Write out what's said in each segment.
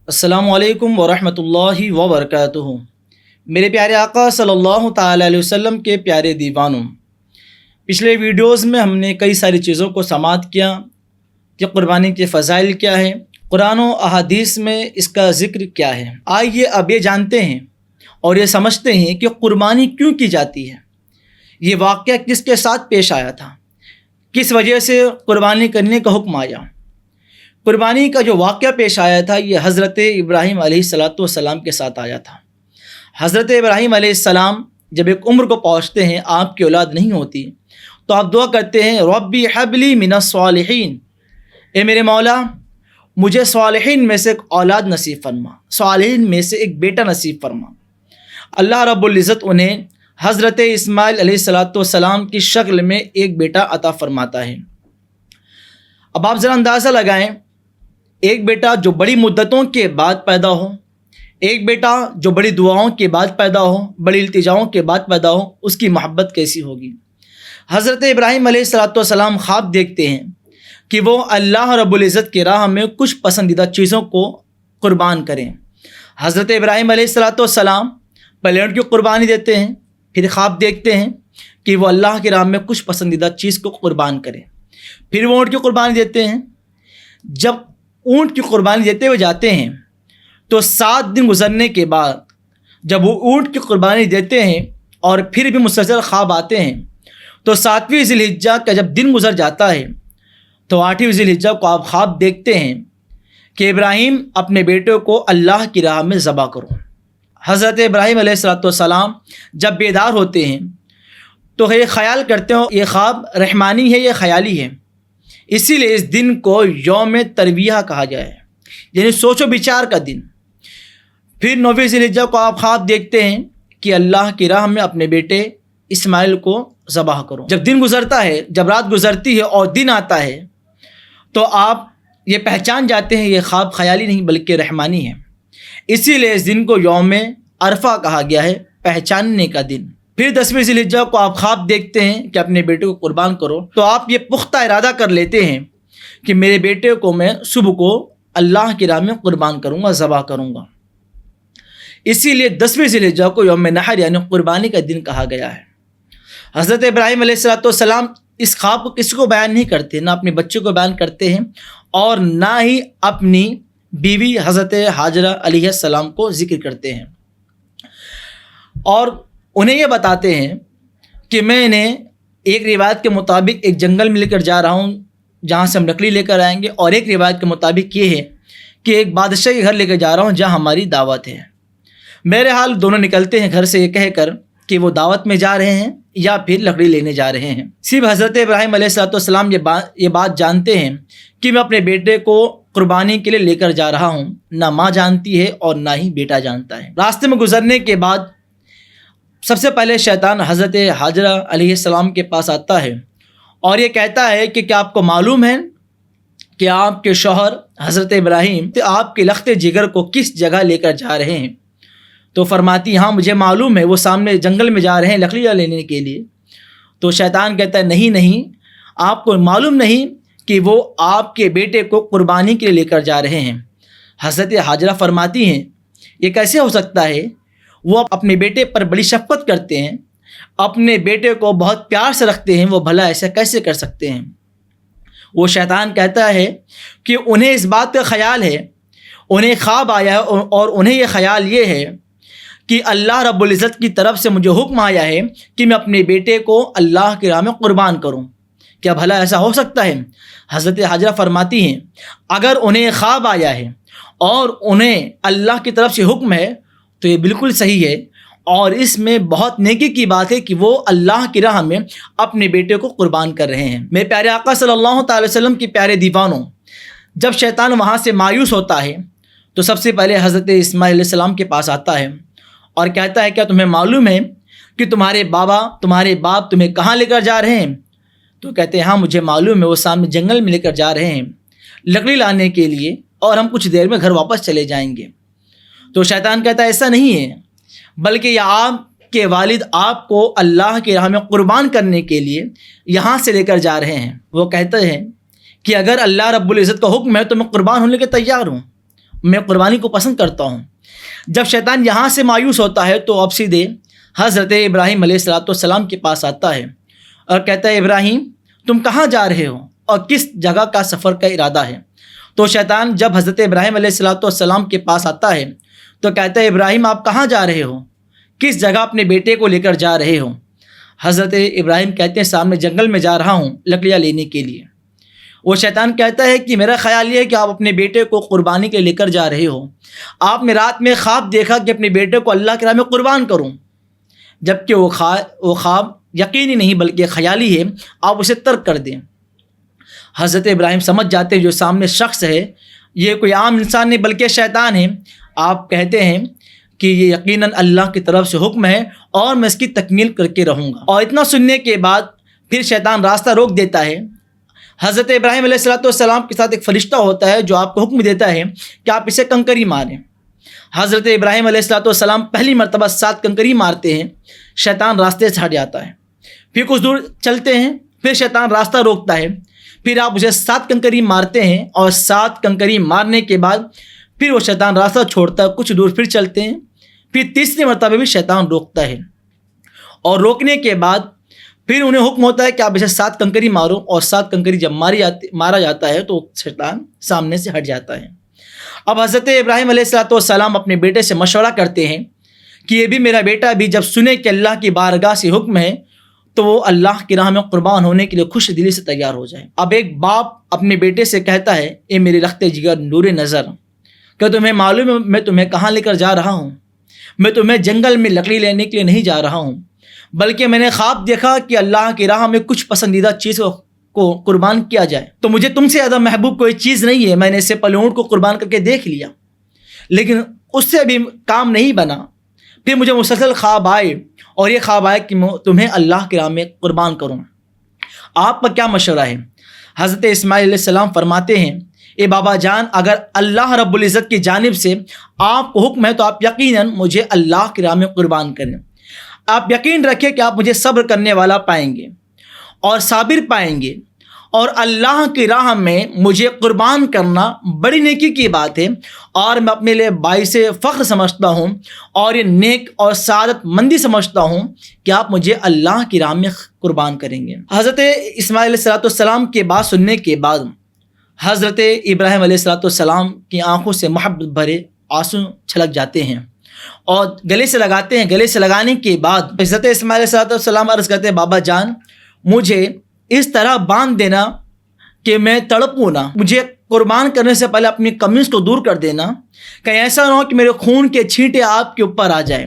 السلام علیکم ورحمۃ اللہ وبرکاتہ۔ میرے پیارے آقا صلی اللہ تعالیٰ علیہ وسلم کے پیارے دیوانوں، پچھلے ویڈیوز میں ہم نے کئی ساری چیزوں کو سماعت کیا کہ قربانی کے فضائل کیا ہے، قرآن و احادیث میں اس کا ذکر کیا ہے۔ آئیے اب یہ جانتے ہیں اور یہ سمجھتے ہیں کہ قربانی کیوں کی جاتی ہے، یہ واقعہ کس کے ساتھ پیش آیا تھا، کس وجہ سے قربانی کرنے کا حکم آیا۔ قربانی کا جو واقعہ پیش آیا تھا یہ حضرت ابراہیم علیہ السلام کے ساتھ آیا تھا۔ حضرت ابراہیم علیہ السلام جب ایک عمر کو پہنچتے ہیں، آپ کی اولاد نہیں ہوتی، تو آپ دعا کرتے ہیں ربی ہب لی من الصالحین، اے میرے مولا مجھے صالحین میں سے ایک اولاد نصیب فرما، صالحین میں سے ایک بیٹا نصیب فرما۔ اللہ رب العزت انہیں حضرت اسماعیل علیہ السلام کی شکل میں ایک بیٹا عطا فرماتا ہے۔ اب آپ ذرا اندازہ لگائیں، ایک بیٹا جو بڑی مدتوں کے بعد پیدا ہو، ایک بیٹا جو بڑی دعاؤں کے بعد پیدا ہو، بڑی التجاؤں کے بعد پیدا ہو، اس کی محبت کیسی ہوگی۔ حضرت ابراہیم علیہ السلام خواب دیکھتے ہیں کہ وہ اللہ رب العزت کی راہ میں کچھ پسندیدہ چیزوں کو قربان کریں۔ حضرت ابراہیم علیہ السلام پہلے اونٹ کی قربانی دیتے ہیں، پھر خواب دیکھتے ہیں کہ وہ اللہ کی راہ میں کچھ پسندیدہ چیز کو قربان کریں، پھر وہ اونٹ کی قربانی دیتے ہیں۔ جب اونٹ کی قربانی دیتے ہوئے جاتے ہیں تو 7 دن گزرنے کے بعد جب وہ اونٹ کی قربانی دیتے ہیں اور پھر بھی مسلسل خواب آتے ہیں، تو 7ویں ذی الحجہ کا جب دن گزر جاتا ہے تو 8ویں ذی الحجہ کو آپ خواب دیکھتے ہیں کہ ابراہیم اپنے بیٹے کو اللہ کی راہ میں ذبح کرو۔ حضرت ابراہیم علیہ السلام جب بیدار ہوتے ہیں تو یہ خیال کرتے ہو یہ خواب رحمانی ہے یا خیالی ہے، اسی لیے اس دن کو یوم ترویہ کہا جائے، یعنی سوچ و بچار کا دن۔ پھر 9ویں ذی الحجہ کو آپ خواب دیکھتے ہیں کہ اللہ کی راہ میں اپنے بیٹے اسماعیل کو ذبح کرو۔ جب دن گزرتا ہے، جب رات گزرتی ہے اور دن آتا ہے، تو آپ یہ پہچان جاتے ہیں یہ خواب خیالی نہیں بلکہ رحمانی ہے، اسی لیے اس دن کو یوم عرفہ کہا گیا ہے، پہچاننے کا دن۔ پھر 10ویں ذی الحجہ کو آپ خواب دیکھتے ہیں کہ اپنے بیٹے کو قربان کرو، تو آپ یہ پختہ ارادہ کر لیتے ہیں کہ میرے بیٹے کو میں صبح کو اللہ کی راہ میں قربان کروں گا، ذبح کروں گا۔ اسی لیے 10ویں ذی الحجہ کو یوم نحر یعنی قربانی کا دن کہا گیا ہے۔ حضرت ابراہیم علیہ السلام اس خواب کو کسی کو بیان نہیں کرتے، نہ اپنے بچے کو بیان کرتے ہیں اور نہ ہی اپنی بیوی حضرت حاجرہ علیہ السلام کو ذکر کرتے ہیں، اور انہیں یہ بتاتے ہیں کہ میں نے ایک روایت کے مطابق ایک جنگل میں لے کر جا رہا ہوں جہاں سے ہم لکڑی لے کر آئیں گے، اور ایک روایت کے مطابق یہ ہے کہ ایک بادشاہ کے گھر لے کر جا رہا ہوں جہاں ہماری دعوت ہے۔ میرے حال دونوں نکلتے ہیں گھر سے یہ کہہ کر کہ وہ دعوت میں جا رہے ہیں یا پھر لکڑی لینے جا رہے ہیں۔ صرف حضرت ابراہیم علیہ السلام یہ بات جانتے ہیں کہ میں اپنے بیٹے کو قربانی کے لیے لے کر جا رہا ہوں، نہ ماں جانتی ہے اور نہ ہی بیٹا جانتا ہے۔ راستے میں گزرنے کے بعد سب سے پہلے شیطان حضرت حاجرہ علیہ السلام کے پاس آتا ہے اور یہ کہتا ہے کہ کیا آپ کو معلوم ہے کہ آپ کے شوہر حضرت ابراہیم آپ کے لخت جگر کو کس جگہ لے کر جا رہے ہیں؟ تو فرماتی ہاں مجھے معلوم ہے، وہ سامنے جنگل میں جا رہے ہیں لکڑیاں لینے کے لیے۔ تو شیطان کہتا ہے نہیں، آپ کو معلوم نہیں کہ وہ آپ کے بیٹے کو قربانی کے لیے لے کر جا رہے ہیں۔ حضرت حاجرہ فرماتی ہیں یہ کیسے ہو سکتا ہے، وہ اپنے بیٹے پر بڑی شفقت کرتے ہیں، اپنے بیٹے کو بہت پیار سے رکھتے ہیں، وہ بھلا ایسا کیسے کر سکتے ہیں؟ وہ شیطان کہتا ہے کہ انہیں اس بات کا خیال ہے، انہیں خواب آیا ہے اور انہیں یہ خیال یہ ہے کہ اللہ رب العزت کی طرف سے مجھے حکم آیا ہے کہ میں اپنے بیٹے کو اللہ کی راہ میں قربان کروں، کیا بھلا ایسا ہو سکتا ہے؟ حضرت حاجرہ فرماتی ہیں اگر انہیں خواب آیا ہے اور انہیں اللہ کی طرف سے حکم ہے تو یہ بالکل صحیح ہے، اور اس میں بہت نیکی کی بات ہے کہ وہ اللہ کی راہ میں اپنے بیٹے کو قربان کر رہے ہیں۔ میرے پیارے آقا صلی اللہ تعالی وسلم کی پیارے دیوانوں، جب شیطان وہاں سے مایوس ہوتا ہے تو سب سے پہلے حضرت اسماعیل علیہ السلام کے پاس آتا ہے اور کہتا ہے کیا تمہیں معلوم ہے کہ تمہارے باپ تمہیں کہاں لے کر جا رہے ہیں؟ تو کہتے ہیں ہاں مجھے معلوم ہے، وہ سامنے جنگل میں لے کر جا رہے ہیں لکڑی لانے کے لیے، اور ہم کچھ دیر میں گھر واپس چلے جائیں گے۔ تو شیطان کہتا ہے ایسا نہیں ہے، بلکہ یہ آپ کے والد آپ کو اللہ کی راہ میں قربان کرنے کے لیے یہاں سے لے کر جا رہے ہیں۔ وہ کہتے ہیں کہ اگر اللہ رب العزت کا حکم ہے تو میں قربان ہونے کے تیار ہوں، میں قربانی کو پسند کرتا ہوں۔ جب شیطان یہاں سے مایوس ہوتا ہے تو اب سیدھے حضرت ابراہیم علیہ السلام کے پاس آتا ہے اور کہتا ہے ابراہیم تم کہاں جا رہے ہو اور کس جگہ کا سفر کا ارادہ ہے؟ تو شیطان جب حضرت ابراہیم علیہ السلام کے پاس آتا ہے تو کہتا ہے ابراہیم آپ کہاں جا رہے ہو، کس جگہ اپنے بیٹے کو لے کر جا رہے ہو؟ حضرت ابراہیم کہتے ہیں سامنے جنگل میں جا رہا ہوں لکڑیاں لینے کے لیے۔ وہ شیطان کہتا ہے کہ میرا خیال یہ ہے کہ آپ اپنے بیٹے کو قربانی کے لیے لے کر جا رہے ہو، آپ نے رات میں خواب دیکھا کہ اپنے بیٹے کو اللہ کی راہ میں قربان کروں، جبکہ وہ خواب یقینی نہیں بلکہ خیالی ہے، آپ اسے ترک کر دیں۔ حضرت ابراہیم سمجھ جاتے ہیں جو سامنے شخص ہے یہ کوئی عام انسان نہیں بلکہ شیطان ہے۔ آپ کہتے ہیں کہ یہ یقیناً اللہ کی طرف سے حکم ہے اور میں اس کی تکمیل کر کے رہوں گا۔ اور اتنا سننے کے بعد پھر شیطان راستہ روک دیتا ہے۔ حضرت ابراہیم علیہ السلام کے ساتھ ایک فرشتہ ہوتا ہے جو آپ کو حکم دیتا ہے کہ آپ اسے کنکری ماریں۔ حضرت ابراہیم علیہ السلام پہلی مرتبہ 7 کنکری مارتے ہیں، شیطان راستے سے ہٹ جاتا ہے۔ پھر کچھ دور چلتے ہیں، پھر شیطان راستہ روکتا ہے، پھر آپ اسے 7 کنکری مارتے ہیں اور 7 کنکری مارنے کے بعد پھر وہ شیطان راستہ چھوڑتا ہے، کچھ دور پھر چلتے ہیں، پھر تیسری مرتبہ بھی شیطان روکتا ہے، اور روکنے کے بعد پھر انہیں حکم ہوتا ہے کہ آپ اسے 7 کنکری مارو، اور 7 کنکری جب مارا جاتا ہے تو شیطان سامنے سے ہٹ جاتا ہے۔ اب حضرت ابراہیم علیہ السلام اپنے بیٹے سے مشورہ کرتے ہیں کہ یہ بھی میرا بیٹا بھی جب سنے کہ اللہ کی بارگاہ سے حکم ہے تو وہ اللہ کی راہ میں قربان ہونے کے لیے خوش دلی سے تیار ہو جائے۔ اب ایک باپ اپنے بیٹے سے کہتا ہے اے میرے رخت جگر نور نظر، کہ تمہیں معلوم ہے میں تمہیں کہاں لے کر جا رہا ہوں؟ میں تمہیں جنگل میں لکڑی لینے کے لیے نہیں جا رہا ہوں، بلکہ میں نے خواب دیکھا کہ اللہ کی راہ میں کچھ پسندیدہ چیز کو قربان کیا جائے، تو مجھے تم سے زیادہ محبوب کوئی چیز نہیں ہے۔ میں نے اس سے پہلے اونٹ کو قربان کر کے دیکھ لیا، لیکن اس سے بھی کام نہیں بنا۔ پھر مجھے مسلسل خواب آئے، اور یہ خواب آئے کہ میں تمہیں اللہ کی راہ میں قربان کروں۔ آپ کا کیا مشورہ ہے؟ حضرت اسماعیل علیہ السلام فرماتے ہیں اے بابا جان، اگر اللہ رب العزت کی جانب سے آپ کو حکم ہے تو آپ یقیناً مجھے اللہ کی راہ میں قربان کریں۔ آپ یقین رکھیں کہ آپ مجھے صبر کرنے والا پائیں گے اور صابر پائیں گے، اور اللہ کی راہ میں مجھے قربان کرنا بڑی نیکی کی بات ہے، اور میں اپنے لیے باعث فخر سمجھتا ہوں اور یہ نیک اور سعادت مندی سمجھتا ہوں کہ آپ مجھے اللہ کی راہ میں قربان کریں گے۔ حضرت اسماعیل علیہ السلام کے بات سننے کے بعد حضرت ابراہیم علیہ السلام کی آنکھوں سے محبت بھرے آنسو چھلک جاتے ہیں اور گلے سے لگاتے ہیں۔ گلے سے لگانے کے بعد حضرت اسماعیل علیہ السلام عرض کرتے ہیں بابا جان مجھے اس طرح باندھ دینا کہ میں تڑپوں نہ، مجھے قربان کرنے سے پہلے اپنی کمیز کو دور کر دینا، کہیں ایسا نہ ہو کہ میرے خون کے چھینٹے آپ کے اوپر آ جائیں،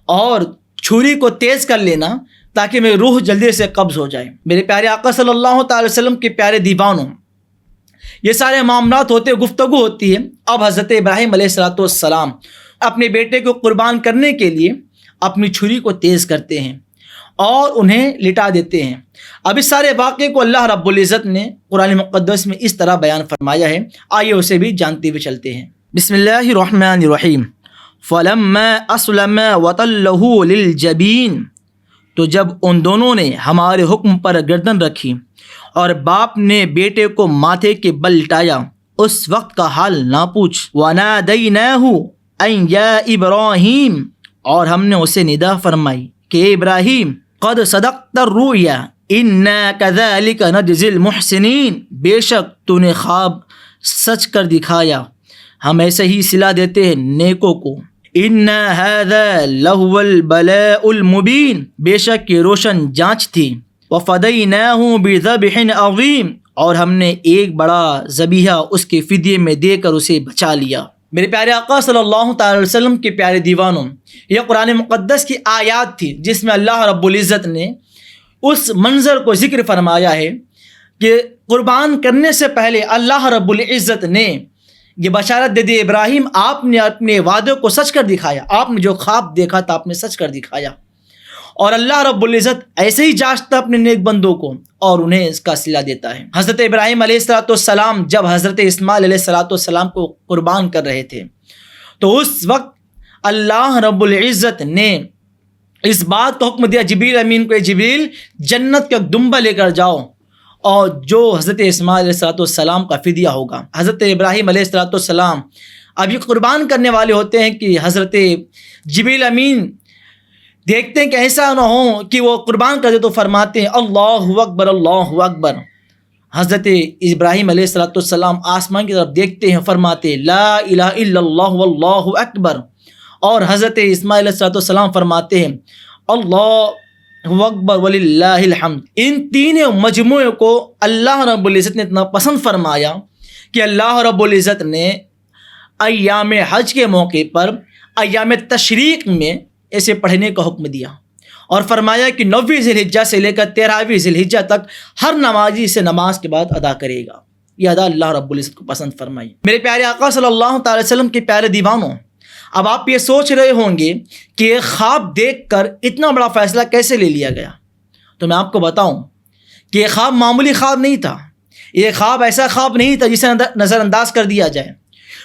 اور چھری کو تیز کر لینا تاکہ میری روح جلدی سے قبض ہو جائے۔ میرے پیارے آقا صلی اللہ تعالی وسلم کے پیارے دیوانوں، یہ سارے معاملات ہوتے، گفتگو ہوتی ہے۔ اب حضرت ابراہیم علیہ السلام اپنے بیٹے کو قربان کرنے کے لیے اپنی چھری کو تیز کرتے ہیں اور انہیں لٹا دیتے ہیں۔ اب اس سارے واقعے کو اللہ رب العزت نے قرآن مقدس میں اس طرح بیان فرمایا ہے، آئیے اسے بھی جانتے ہوئے چلتے ہیں۔ بسم اللہ الرحمن الرحیم۔ فَلَمَّا أَسْلَمَا وَتَلَّهُ لِلْجَبِينِ، تو جب ان دونوں نے ہمارے حکم پر گردن رکھی اور باپ نے بیٹے کو ماتھے کے بل لٹایا، اس وقت کا حال نہ پوچھ۔ وَنَادَيْنَاهُ أَن يَا إِبْرَاهِيمُ، اور ہم نے اسے ندا فرمائی کہ ابراہیم قد صدقت الرؤیا انا كذلك نجزي المحسنین، بے شک تو نے خواب سچ کر دکھایا، ہم ایسے ہی صلہ دیتے ہیں نیکوں کو۔ انا هذا لهو البلاء المبین، بے شک یہ روشن جانچ تھی۔ وفدیناہ بذبح عظیم، اور ہم نے ایک بڑا ذبیحہ اس کے فدیے میں دے کر اسے بچا لیا۔ میرے پیارے آقا صلی اللہ تعالی وسلم کے پیارے دیوانوں، یہ قرآن مقدس کی آیات تھی جس میں اللہ رب العزت نے اس منظر کو ذکر فرمایا ہے کہ قربان کرنے سے پہلے اللہ رب العزت نے یہ بشارت دے دی ابراہیم آپ نے اپنے وعدے کو سچ کر دکھایا، آپ نے جو خواب دیکھا تھا آپ نے سچ کر دکھایا، اور اللہ رب العزت ایسے ہی جانچتا اپنے نیک بندوں کو اور انہیں اس کا صلہ دیتا ہے۔ حضرت ابراہیم علیہ السلام جب حضرت اسماعیل علیہ السلام کو قربان کر رہے تھے تو اس وقت اللہ رب العزت نے اس بات کا حکم دیا جبریل امین کو، جبریل جنت کا دمبا لے کر جاؤ اور جو حضرت اسماعیل علیہ السلام کا فدیہ ہوگا۔ حضرت ابراہیم علیہ السلام اب یہ قربان کرنے والے ہوتے ہیں کہ حضرت جبریل امین دیکھتے ہیں کہ ایسا نہ ہو کہ وہ قربان کر دے تو فرماتے ہیں اللہ اکبر اللہ اکبر۔ حضرت ابراہیم علیہ السلام آسمان کی طرف دیکھتے ہیں، فرماتے لا الہ الا اللہ واللہ اکبر، اور حضرت اسماعیل علیہ السلام فرماتے ہیں اللہ اکبر وللہ الحمد۔ ان تینوں مجموعے کو اللہ رب العزت نے اتنا پسند فرمایا کہ اللہ رب العزت نے ایام حج کے موقع پر ایام تشریق میں اسے پڑھنے کا حکم دیا، اور فرمایا کہ 9ویں ذی الحجہ سے لے کر 13ویں ذی الحجہ تک ہر نمازی اسے نماز کے بعد ادا کرے گا۔ یہ ادا اللہ رب العزت کو پسند فرمائی۔ میرے پیارے آقا صلی اللہ تعالی وسلم کے پیارے دیوانوں، اب آپ یہ سوچ رہے ہوں گے کہ یہ خواب دیکھ کر اتنا بڑا فیصلہ کیسے لے لیا گیا؟ تو میں آپ کو بتاؤں کہ یہ خواب معمولی خواب نہیں تھا، یہ خواب ایسا خواب نہیں تھا جسے نظر انداز کر دیا جائے،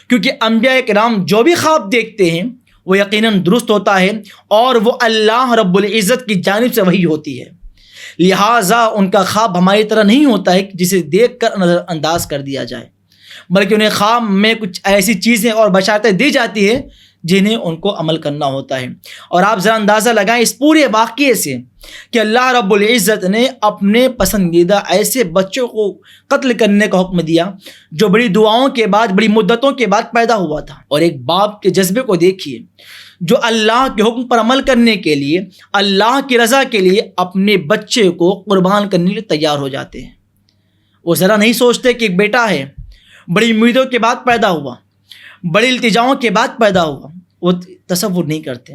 کیونکہ انبیاء کرام جو بھی خواب دیکھتے ہیں وہ یقیناً درست ہوتا ہے اور وہ اللہ رب العزت کی جانب سے وحی ہوتی ہے، لہٰذا ان کا خواب ہماری طرح نہیں ہوتا ہے جسے دیکھ کر نظر انداز کر دیا جائے، بلکہ انہیں خواب میں کچھ ایسی چیزیں اور بشارتیں دی جاتی ہے جنہیں ان کو عمل کرنا ہوتا ہے۔ اور آپ ذرا اندازہ لگائیں اس پورے واقعے سے کہ اللہ رب العزت نے اپنے پسندیدہ ایسے بچوں کو قتل کرنے کا حکم دیا جو بڑی دعاؤں کے بعد، بڑی مدتوں کے بعد پیدا ہوا تھا، اور ایک باپ کے جذبے کو دیکھیے جو اللہ کے حکم پر عمل کرنے کے لیے، اللہ کی رضا کے لیے اپنے بچے کو قربان کرنے کے لیے تیار ہو جاتے ہیں۔ وہ ذرا نہیں سوچتے کہ ایک بیٹا ہے، بڑی امیدوں کے بعد پیدا ہوا، بڑی التجاؤں کے بعد پیدا ہوا، وہ تصور نہیں کرتے۔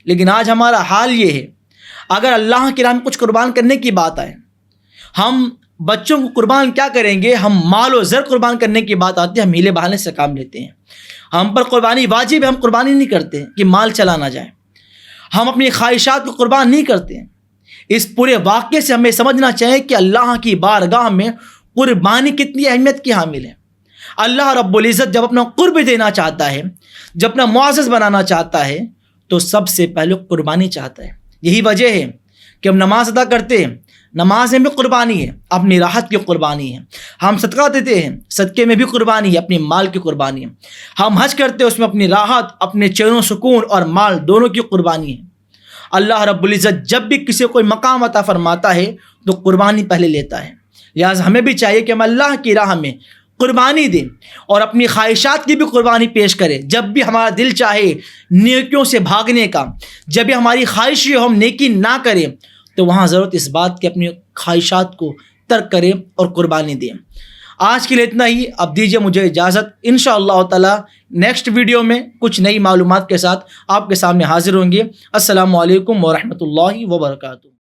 لیکن آج ہمارا حال یہ ہے، اگر اللہ کی راہ میں کچھ قربان کرنے کی بات آئے، ہم بچوں کو قربان کیا کریں گے، ہم مال و زر قربان کرنے کی بات آتی ہے، ہم ہیلے بہانے سے کام لیتے ہیں۔ ہم پر قربانی واجب ہے، ہم قربانی نہیں کرتے کہ مال چلا نہ جائے، ہم اپنی خواہشات کو قربان نہیں کرتے۔ اس پورے واقعے سے ہمیں سمجھنا چاہیے کہ اللہ کی بارگاہ میں قربانی کتنی اہمیت کی حامل ہے۔ اللہ رب العزت جب اپنا قرب دینا چاہتا ہے، جب اپنا معزز بنانا چاہتا ہے، تو سب سے پہلے قربانی چاہتا ہے۔ یہی وجہ ہے کہ ہم نماز ادا کرتے ہیں، نماز میں بھی قربانی ہے، اپنی راحت کی قربانی ہے۔ ہم صدقہ دیتے ہیں، صدقے میں بھی قربانی ہے، اپنی مال کی قربانی ہے۔ ہم حج کرتے ہیں، اس میں اپنی راحت، اپنے چین و سکون اور مال دونوں کی قربانی ہے۔ اللہ رب العزت جب بھی کسی کو کوئی مقام عطا فرماتا ہے تو قربانی پہلے لیتا ہے، لہٰذا ہمیں بھی چاہیے کہ ہم اللہ کی راہ میں قربانی دیں اور اپنی خواہشات کی بھی قربانی پیش کریں۔ جب بھی ہمارا دل چاہے نیکیوں سے بھاگنے کا، جب بھی ہماری خواہش ہو ہم نیکی نہ کریں، تو وہاں ضرورت اس بات کی اپنی خواہشات کو ترک کریں اور قربانی دیں۔ آج کے لیے اتنا ہی، اب دیجیے مجھے اجازت، انشاءاللہ تعالی نیکسٹ ویڈیو میں کچھ نئی معلومات کے ساتھ آپ کے سامنے حاضر ہوں گے۔ السلام علیکم ورحمۃ اللہ وبرکاتہ۔